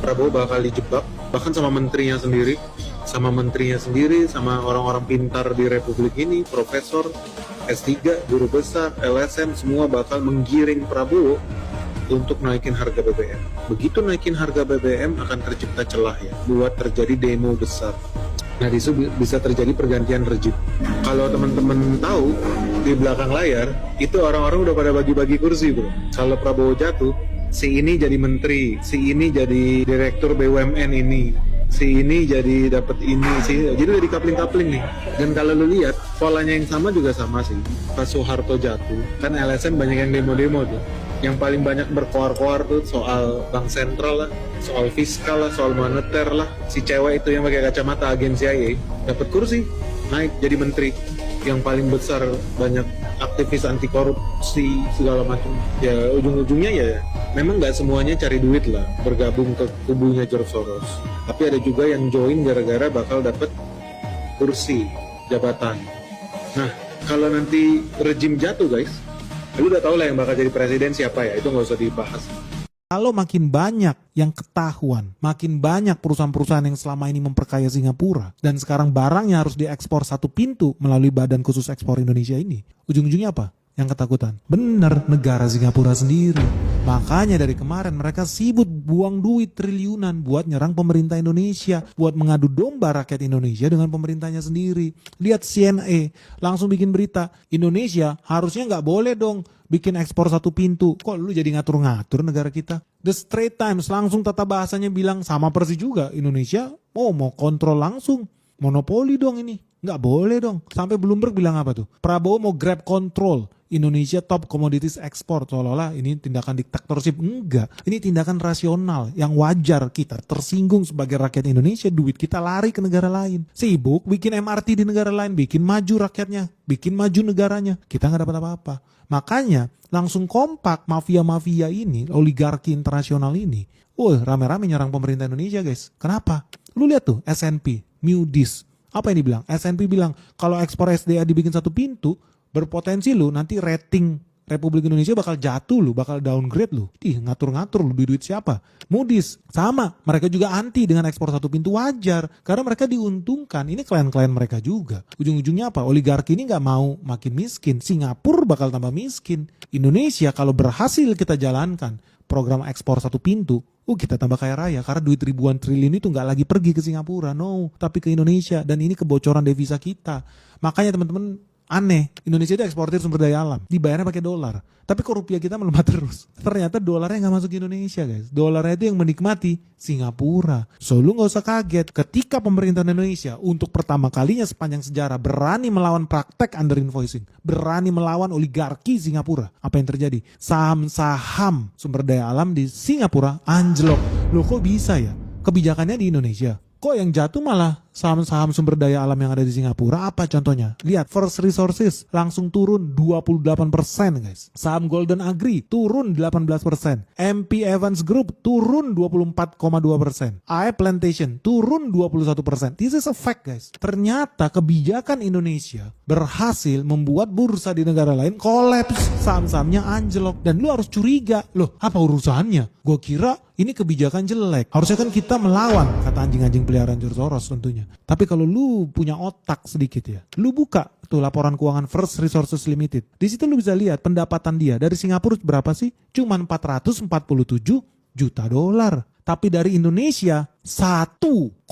Prabowo bakal dijebak, bahkan sama menterinya sendiri, sama orang-orang pintar di Republik ini, profesor, S3, guru besar, LSM, semua bakal menggiring Prabowo untuk naikin harga BBM. Begitu naikin harga BBM akan tercipta celah ya, buat terjadi demo besar. Nah, disitu bisa terjadi pergantian rejim. Kalau teman-teman tahu, di belakang layar, itu orang-orang udah pada bagi-bagi kursi, bro. Kalau Prabowo jatuh, si ini jadi menteri, si ini jadi direktur BUMN ini, si ini jadi dapat ini, jadi udah dikapling-kapling nih. Dan kalau lu lihat, polanya yang sama juga sama sih. Pas Soeharto jatuh, kan LSM banyak yang demo-demo tuh. Yang paling banyak berkoar-koar tuh soal bank sentral lah, soal fiskal lah, soal moneter lah. Si cewek itu yang pakai kacamata agen CIA dapat kursi, naik jadi menteri. Yang paling besar banyak aktivis anti korupsi segala macam. Ya ujung-ujungnya ya memang nggak semuanya cari duit lah, bergabung ke kubunya George Soros. Tapi ada juga yang join gara-gara bakal dapat kursi jabatan. Nah, kalau nanti rejim jatuh guys, lu udah tau lah yang bakal jadi presiden siapa ya, itu nggak usah dibahas. Kalau makin banyak yang ketahuan, makin banyak perusahaan-perusahaan yang selama ini memperkaya Singapura, dan sekarang barangnya harus diekspor satu pintu melalui Badan Khusus Ekspor Indonesia ini, ujung-ujungnya apa? Yang ketakutan. Bener, negara Singapura sendiri. Makanya dari kemarin mereka sibuk buang duit triliunan buat nyerang pemerintah Indonesia, buat mengadu domba rakyat Indonesia dengan pemerintahnya sendiri. Lihat CNA, langsung bikin berita, Indonesia harusnya nggak boleh dong bikin ekspor satu pintu. Kok lu jadi ngatur-ngatur negara kita? The Straits Times langsung tata bahasanya bilang sama persis juga, Indonesia mau kontrol langsung. Monopoli dong ini. Nggak boleh dong. Sampai Bloomberg bilang apa tuh? Prabowo mau grab control Indonesia top commodities export, seolah-olah ini tindakan diktatorship. Enggak, ini tindakan rasional yang wajar. Kita tersinggung sebagai rakyat Indonesia, duit kita lari ke negara lain, sibuk bikin MRT di negara lain, bikin maju rakyatnya, bikin maju negaranya, kita nggak dapat apa-apa. Makanya langsung kompak mafia-mafia ini, oligarki internasional ini, rame-rame nyerang pemerintah Indonesia guys. Kenapa? Lu lihat tuh S&P, Moody's, apa yang dibilang? S&P bilang kalau ekspor SDA dibikin satu pintu, berpotensi lu nanti rating Republik Indonesia bakal jatuh lu, bakal downgrade lu. Ngatur-ngatur lu duit siapa? Moody's sama, mereka juga anti dengan ekspor satu pintu, wajar karena mereka diuntungkan. Ini klien-klien mereka juga. Ujung-ujungnya apa? Oligarki ini nggak mau makin miskin. Singapura bakal tambah miskin. Indonesia kalau berhasil kita jalankan program ekspor satu pintu, kita tambah kaya raya karena duit ribuan triliun itu nggak lagi pergi ke Singapura, no, tapi ke Indonesia, dan ini kebocoran devisa kita. Makanya teman-teman, aneh, Indonesia itu eksportir sumber daya alam, dibayarnya pakai dolar. Tapi kok rupiah kita melemah terus? Ternyata dolarnya nggak masuk ke Indonesia guys. Dolarnya itu yang menikmati Singapura. So lu nggak usah kaget ketika pemerintah Indonesia untuk pertama kalinya sepanjang sejarah berani melawan praktek under invoicing, berani melawan oligarki Singapura. Apa yang terjadi? Saham-saham sumber daya alam di Singapura anjlok. Loh kok bisa ya? Kebijakannya di Indonesia. Kok yang jatuh malah saham-saham sumber daya alam yang ada di Singapura? Apa contohnya? Lihat, First Resources langsung turun 28% guys. Saham Golden Agri turun 18%. MP Evans Group turun 24,2%. AE Plantation turun 21%. This is a fact guys. Ternyata kebijakan Indonesia berhasil membuat bursa di negara lain kolaps. Saham-sahamnya anjlok. Dan lu harus curiga. Loh, apa urusannya? Gue kira ini kebijakan jelek. Harusnya kan kita melawan, kata anjing-anjing peliharaan George Soros tentunya. Tapi kalau lu punya otak sedikit ya, lu buka tuh laporan keuangan First Resources Limited. Di situ lu bisa lihat pendapatan dia dari Singapura berapa sih? Cuma 447 juta dolar. Tapi dari Indonesia 1,1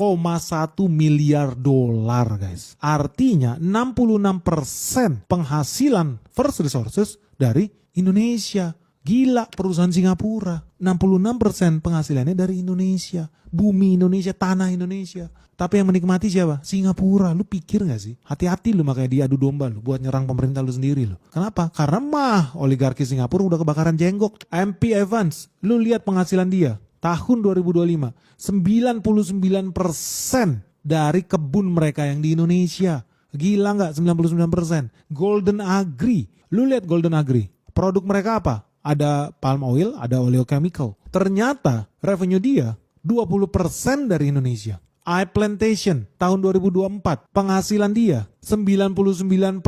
miliar dolar guys. Artinya 66% penghasilan First Resources dari Indonesia. Gila perusahaan Singapura, 66% penghasilannya dari Indonesia. Bumi Indonesia, tanah Indonesia. Tapi yang menikmati siapa? Singapura. Lu pikir gak sih? Hati-hati lu makanya diadu domba lu buat nyerang pemerintah lu sendiri lu. Kenapa? Karena oligarki Singapura udah kebakaran jenggok. MP Evans, lu lihat penghasilan dia. Tahun 2025, 99% dari kebun mereka yang di Indonesia. Gila gak 99%? Golden Agri, lu lihat Golden Agri. Produk mereka apa? Ada palm oil, ada oleochemical. Ternyata revenue dia 20% dari Indonesia. AE Plantation tahun 2024 penghasilan dia 99%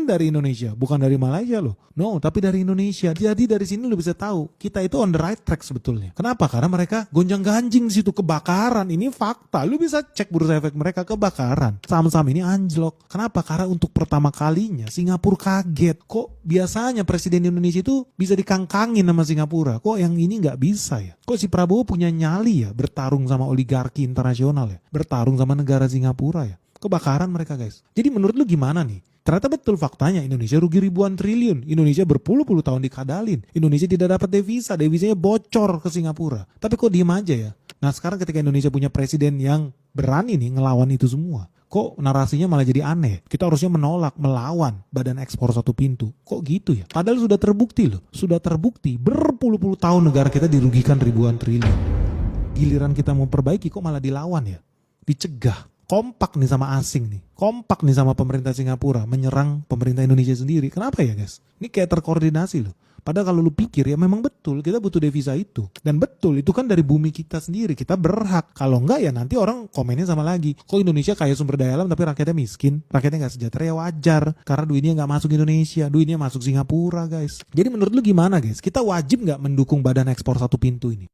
dari Indonesia, bukan dari Malaysia loh. No, tapi dari Indonesia. Jadi dari sini lu bisa tahu kita itu on the right track sebetulnya. Kenapa? Karena mereka gonjang-ganjing di situ, kebakaran. Ini fakta. Lu bisa cek bursa efek mereka, kebakaran. Saham-saham ini anjlok. Kenapa? Karena untuk pertama kalinya Singapura kaget. Kok biasanya presiden Indonesia itu bisa dikangkangin sama Singapura? Kok yang ini nggak bisa ya? Kok si Prabowo punya nyali ya bertarung sama oligarki internasional ya? Bertarung sama negara Singapura ya? Kebakaran mereka guys. Jadi menurut lu gimana nih? Ternyata betul faktanya Indonesia rugi ribuan triliun. Indonesia berpuluh-puluh tahun dikadalin. Indonesia tidak dapat devisa, devisanya bocor ke Singapura. Tapi kok diem aja ya? Nah sekarang ketika Indonesia punya presiden yang berani nih ngelawan itu semua, kok narasinya malah jadi aneh? Kita harusnya menolak, melawan badan ekspor satu pintu. Kok gitu ya? Padahal sudah terbukti loh. Sudah terbukti berpuluh-puluh tahun negara kita dirugikan ribuan triliun. Giliran kita mau perbaiki kok malah dilawan ya? Dicegah. Kompak nih sama asing nih. Kompak nih sama pemerintah Singapura menyerang pemerintah Indonesia sendiri. Kenapa ya guys? Ini kayak terkoordinasi loh. Padahal kalau lu pikir ya memang betul kita butuh devisa itu. Dan betul itu kan dari bumi kita sendiri. Kita berhak. Kalau enggak ya nanti orang komennya sama lagi. Kok Indonesia kaya sumber daya alam tapi rakyatnya miskin? Rakyatnya gak sejahtera ya wajar. Karena duitnya gak masuk Indonesia. Duitnya masuk Singapura guys. Jadi menurut lu gimana guys? Kita wajib gak mendukung badan ekspor satu pintu ini?